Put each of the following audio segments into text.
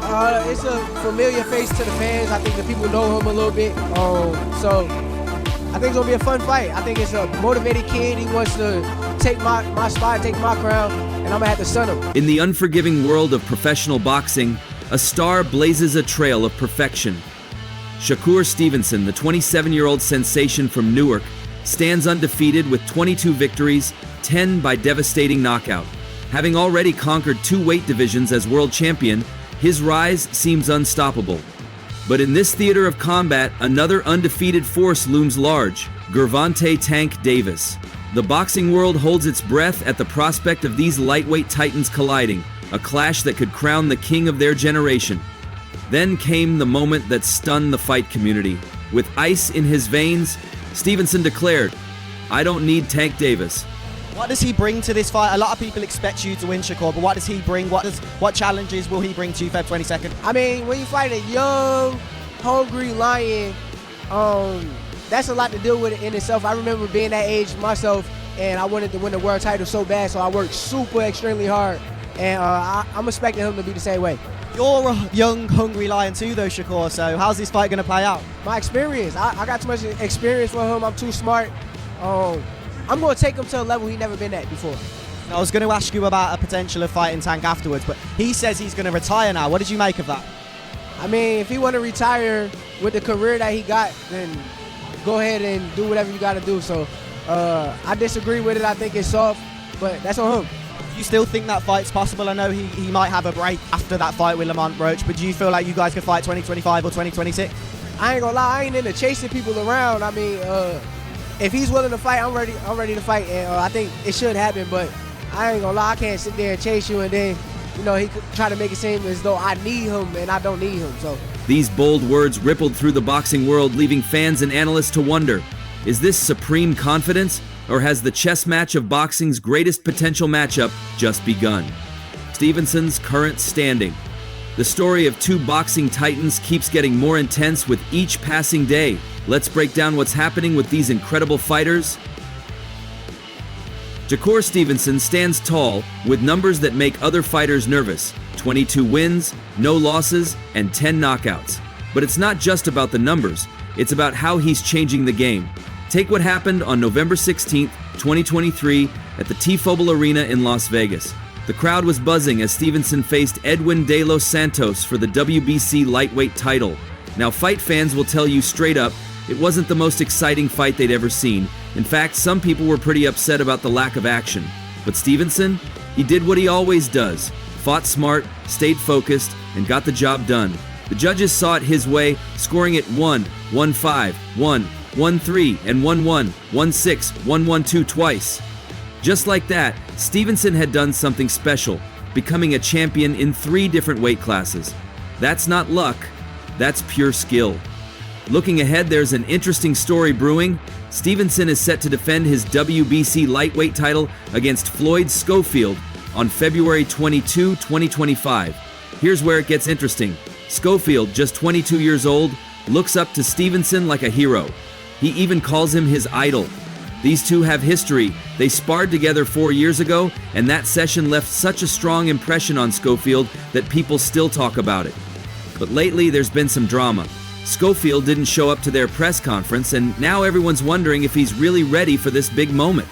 It's a familiar face to the fans. I think the people know him a little bit. So I think it's gonna be a fun fight. I think it's a motivated kid. He wants to take my spot, take my crown, and I'm gonna have to stun him. In the unforgiving world of professional boxing, a star blazes a trail of perfection. Shakur Stevenson, the 27-year-old sensation from Newark, stands undefeated with 22 victories, 10 by devastating knockout. Having already conquered 2 weight divisions as world champion, his rise seems unstoppable. But in this theater of combat, another undefeated force looms large, Gervonta Tank Davis. The boxing world holds its breath at the prospect of these lightweight titans colliding, a clash that could crown the king of their generation. Then came the moment that stunned the fight community. With ice in his veins, Stevenson declared, "I don't need Tank Davis." What does he bring to this fight? A lot of people expect you to win, Shakur, but what does he bring? What challenges will he bring to you Feb 22nd? I mean, when you fight a young, hungry lion, that's a lot to deal with in itself. I remember being that age myself, and I wanted to win the world title so bad, so I worked super extremely hard, and I'm expecting him to be the same way. You're a young, hungry lion too, though, Shakur, so how's this fight going to play out? My experience. I got too much experience for him. I'm too smart. I'm going to take him to a level he's never been at before. I was going to ask you about a potential of fighting Tank afterwards, but he says he's going to retire now. What did you make of that? I mean, if he want to retire with the career that he got, then go ahead and do whatever you got to do. So I disagree with it. I think it's soft, but that's on him. Do you still think that fight's possible? I know he might have a break after that fight with Lamont Roach, but do you feel like you guys could fight 2025 or 2026? I ain't gonna lie, I ain't into chasing people around. I mean, if he's willing to fight, I'm ready to fight, and I think it should happen, but I ain't gonna lie, I can't sit there and chase you and then, he could try to make it seem as though I need him and I don't need him. So these bold words rippled through the boxing world, leaving fans and analysts to wonder, is this supreme confidence, or has the chess match of boxing's greatest potential matchup just begun? Stevenson's current standing. The story of 2 boxing titans keeps getting more intense with each passing day. Let's break down what's happening with these incredible fighters. Shakur Stevenson stands tall with numbers that make other fighters nervous. 22 wins, no losses, and 10 knockouts. But it's not just about the numbers, it's about how he's changing the game. Take what happened on November 16th, 2023 at the T-Mobile Arena in Las Vegas. The crowd was buzzing as Stevenson faced Edwin De Los Santos for the WBC lightweight title. Now, fight fans will tell you straight up, it wasn't the most exciting fight they'd ever seen. In fact, some people were pretty upset about the lack of action. But Stevenson, he did what he always does. Fought smart, stayed focused, and got the job done. The judges saw it his way, scoring it 1, 1-5, 1, 1-3, and 1-1, 1-6, 1-1-2 twice. Just like that, Stevenson had done something special, becoming a champion in 3 different weight classes. That's not luck, that's pure skill. Looking ahead, there's an interesting story brewing. Stevenson is set to defend his WBC lightweight title against Floyd Schofield on February 22, 2025. Here's where it gets interesting. Schofield, just 22 years old, looks up to Stevenson like a hero. He even calls him his idol. These two have history. They sparred together 4 years ago, and that session left such a strong impression on Schofield that people still talk about it. But lately, there's been some drama. Schofield didn't show up to their press conference, and now everyone's wondering if he's really ready for this big moment.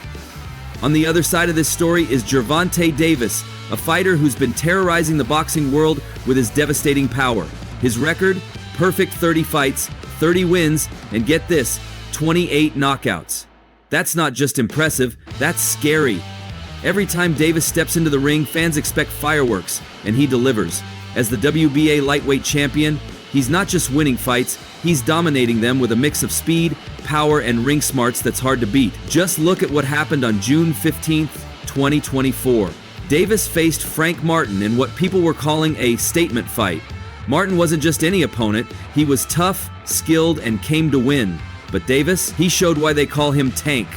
On the other side of this story is Gervonta Davis, a fighter who's been terrorizing the boxing world with his devastating power. His record? Perfect 30 fights, 30 wins, and get this, 28 knockouts. That's not just impressive, that's scary. Every time Davis steps into the ring, fans expect fireworks, and he delivers. As the WBA lightweight champion, he's not just winning fights, he's dominating them with a mix of speed, power, and ring smarts that's hard to beat. Just look at what happened on June 15th, 2024. Davis faced Frank Martin in what people were calling a statement fight. Martin wasn't just any opponent, he was tough, skilled, and came to win. But Davis, he showed why they call him Tank.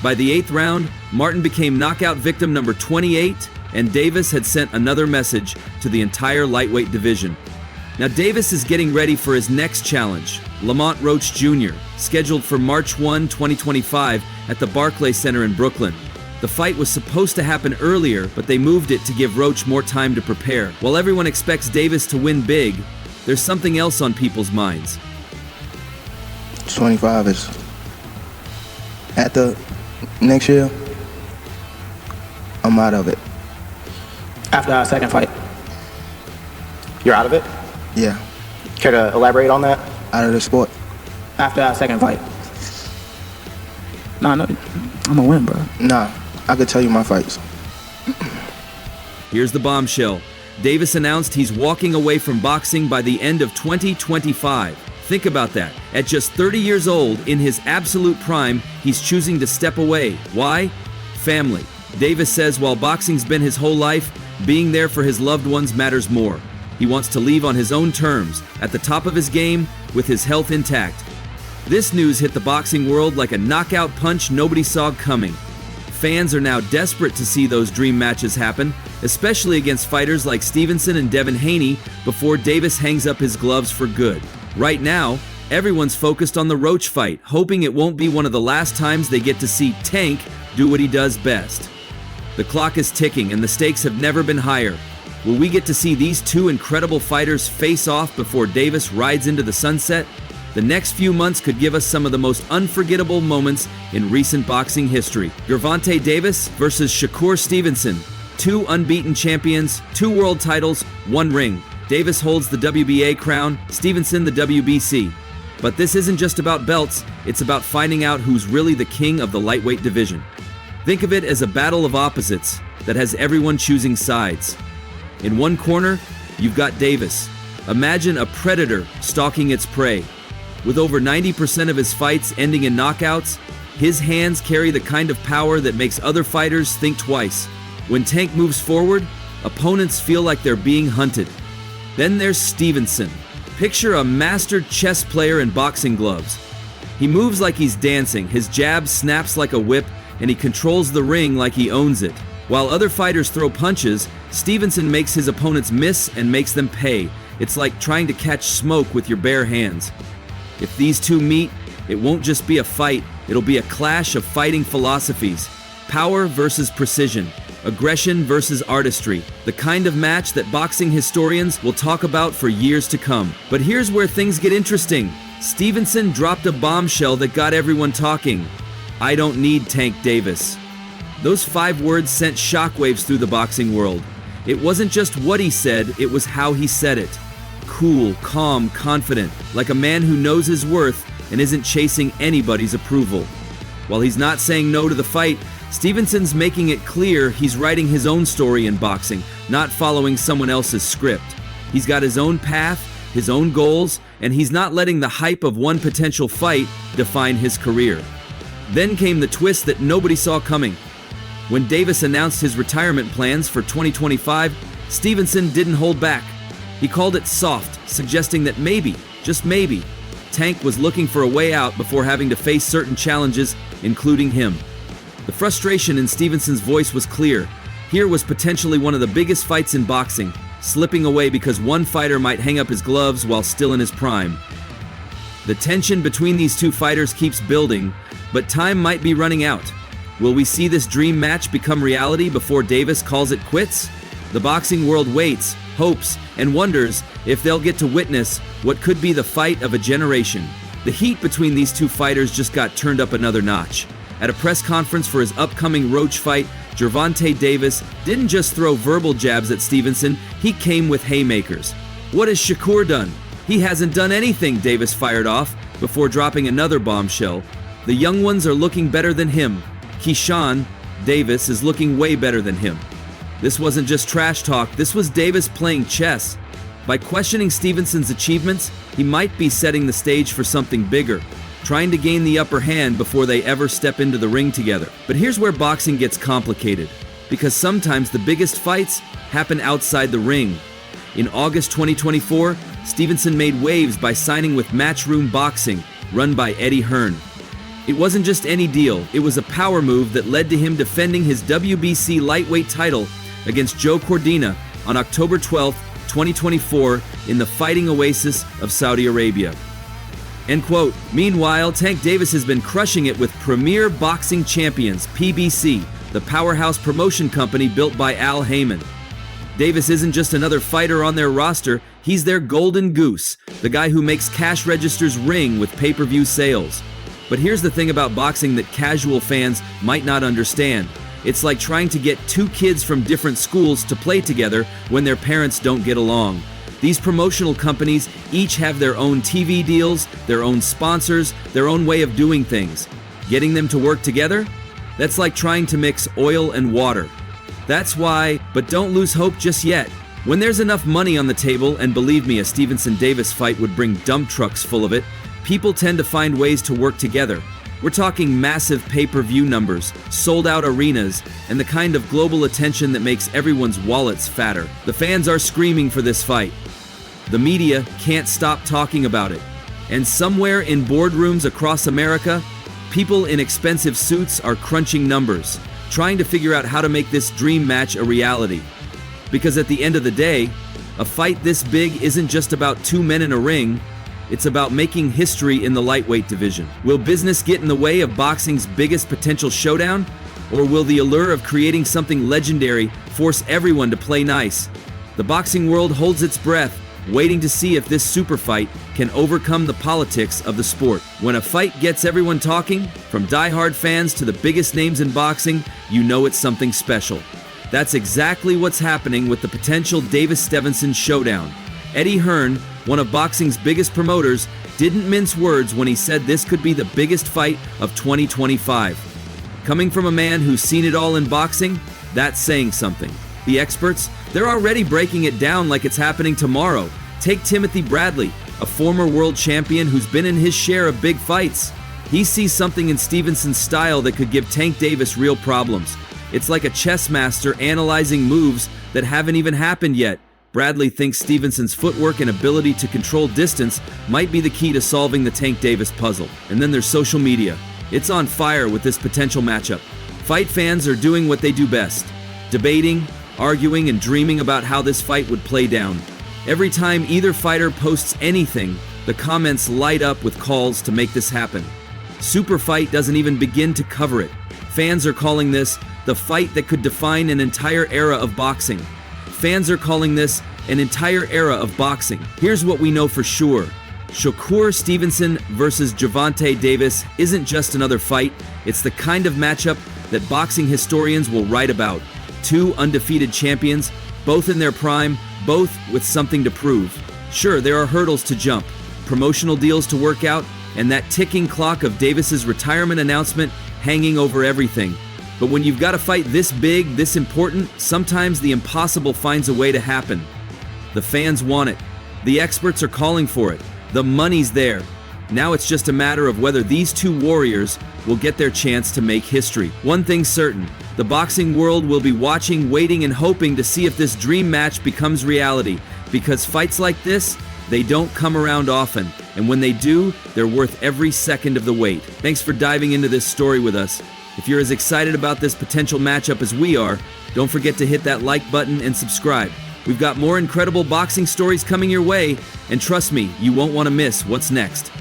By the 8th round, Martin became knockout victim number 28, and Davis had sent another message to the entire lightweight division. Now Davis is getting ready for his next challenge, Lamont Roach Jr., scheduled for March 1, 2025 at the Barclays Center in Brooklyn. The fight was supposed to happen earlier, but they moved it to give Roach more time to prepare. While everyone expects Davis to win big, there's something else on people's minds. 25 is at the next year. I'm out of it. After our second fight, you're out of it? Yeah, Care to elaborate on that? out of the sport. After our second fight. Nah, no, I'm gonna win, bro. Nah, I could tell you my fights. Here's the bombshell. Davis announced he's walking away from boxing by the end of 2025. Think about that. At just 30 years old, in his absolute prime, he's choosing to step away. Why? Family. Davis says while boxing's been his whole life, being there for his loved ones matters more. He wants to leave on his own terms, at the top of his game, with his health intact. This news hit the boxing world like a knockout punch nobody saw coming. Fans are now desperate to see those dream matches happen, especially against fighters like Stevenson and Devin Haney before Davis hangs up his gloves for good. Right now, everyone's focused on the Roach fight, hoping it won't be one of the last times they get to see Tank do what he does best. The clock is ticking and the stakes have never been higher. Will we get to see these two incredible fighters face off before Davis rides into the sunset? The next few months could give us some of the most unforgettable moments in recent boxing history. Gervonta Davis versus Shakur Stevenson. 2 unbeaten champions, 2 world titles, 1 ring. Davis holds the WBA crown, Stevenson the WBC. But this isn't just about belts, it's about finding out who's really the king of the lightweight division. Think of it as a battle of opposites that has everyone choosing sides. In one corner, you've got Davis. Imagine a predator stalking its prey. With over 90% of his fights ending in knockouts, his hands carry the kind of power that makes other fighters think twice. When Tank moves forward, opponents feel like they're being hunted. Then there's Stevenson. Picture a master chess player in boxing gloves. He moves like he's dancing, his jab snaps like a whip, and he controls the ring like he owns it. While other fighters throw punches, Stevenson makes his opponents miss and makes them pay. It's like trying to catch smoke with your bare hands. If these two meet, it won't just be a fight, it'll be a clash of fighting philosophies. Power versus precision, aggression versus artistry, the kind of match that boxing historians will talk about for years to come. But here's where things get interesting. Stevenson dropped a bombshell that got everyone talking. I don't need Tank Davis. Those 5 words sent shockwaves through the boxing world. It wasn't just what he said, it was how he said it. Cool, calm, confident, like a man who knows his worth and isn't chasing anybody's approval. While he's not saying no to the fight, Stevenson's making it clear he's writing his own story in boxing, not following someone else's script. He's got his own path, his own goals, and he's not letting the hype of one potential fight define his career. Then came the twist that nobody saw coming. When Davis announced his retirement plans for 2025, Stevenson didn't hold back. He called it soft, suggesting that maybe, just maybe, Tank was looking for a way out before having to face certain challenges, including him. The frustration in Stevenson's voice was clear. Here was potentially one of the biggest fights in boxing, slipping away because one fighter might hang up his gloves while still in his prime. The tension between these two fighters keeps building, but time might be running out. Will we see this dream match become reality before Davis calls it quits? The boxing world waits, hopes, and wonders if they'll get to witness what could be the fight of a generation. The heat between these two fighters just got turned up another notch. At a press conference for his upcoming Roach fight, Gervonta Davis didn't just throw verbal jabs at Stevenson, he came with haymakers. What has Shakur done? He hasn't done anything, Davis fired off, before dropping another bombshell. The young ones are looking better than him. Keyshawn Davis is looking way better than him. This wasn't just trash talk, this was Davis playing chess. By questioning Stevenson's achievements, he might be setting the stage for something bigger, trying to gain the upper hand before they ever step into the ring together. But here's where boxing gets complicated, because sometimes the biggest fights happen outside the ring. In August 2024, Stevenson made waves by signing with Matchroom Boxing, run by Eddie Hearn. It wasn't just any deal, it was a power move that led to him defending his WBC lightweight title against Joe Cordina on October 12, 2024 in the fighting oasis of Saudi Arabia. End quote. Meanwhile, Tank Davis has been crushing it with Premier Boxing Champions, PBC, the powerhouse promotion company built by Al Heyman. Davis isn't just another fighter on their roster, he's their golden goose, the guy who makes cash registers ring with pay-per-view sales. But here's the thing about boxing that casual fans might not understand. It's like trying to get two kids from different schools to play together when their parents don't get along. These promotional companies each have their own TV deals, their own sponsors, their own way of doing things. Getting them to work together? That's like trying to mix oil and water. That's why, but don't lose hope just yet. When there's enough money on the table, and believe me, a Stevenson-Davis fight would bring dump trucks full of it, people tend to find ways to work together. We're talking massive pay-per-view numbers, sold-out arenas, and the kind of global attention that makes everyone's wallets fatter. The fans are screaming for this fight. The media can't stop talking about it. And somewhere in boardrooms across America, people in expensive suits are crunching numbers, trying to figure out how to make this dream match a reality. Because at the end of the day, a fight this big isn't just about two men in a ring, it's about making history in the lightweight division. Will business get in the way of boxing's biggest potential showdown? Or will the allure of creating something legendary force everyone to play nice? The boxing world holds its breath, waiting to see if this super fight can overcome the politics of the sport. When a fight gets everyone talking, from die-hard fans to the biggest names in boxing, you know it's something special. That's exactly what's happening with the potential Davis-Stevenson showdown. Eddie Hearn, one of boxing's biggest promoters, didn't mince words when he said this could be the biggest fight of 2025. Coming from a man who's seen it all in boxing, that's saying something. The experts, they're already breaking it down like it's happening tomorrow. Take Timothy Bradley, a former world champion who's been in his share of big fights. He sees something in Stevenson's style that could give Tank Davis real problems. It's like a chess master analyzing moves that haven't even happened yet. Bradley thinks Stevenson's footwork and ability to control distance might be the key to solving the Tank Davis puzzle. And then there's social media. It's on fire with this potential matchup. Fight fans are doing what they do best: debating, arguing, and dreaming about how this fight would play down. Every time either fighter posts anything, the comments light up with calls to make this happen. Super Fight doesn't even begin to cover it. Fans are calling this the fight that could define an entire era of boxing. Fans are calling this an entire era of boxing. Here's what we know for sure. Shakur Stevenson versus Gervonta Davis isn't just another fight, it's the kind of matchup that boxing historians will write about. Two undefeated champions, both in their prime, both with something to prove. Sure, there are hurdles to jump, promotional deals to work out, and that ticking clock of Davis's retirement announcement hanging over everything. But when you've got a fight this big, this important, sometimes the impossible finds a way to happen. The fans want it. The experts are calling for it. The money's there. Now it's just a matter of whether these two warriors will get their chance to make history. One thing's certain, the boxing world will be watching, waiting, and hoping to see if this dream match becomes reality. Because fights like this, they don't come around often. And when they do, they're worth every second of the wait. Thanks for diving into this story with us. If you're as excited about this potential matchup as we are, don't forget to hit that like button and subscribe. We've got more incredible boxing stories coming your way, and trust me, you won't want to miss what's next.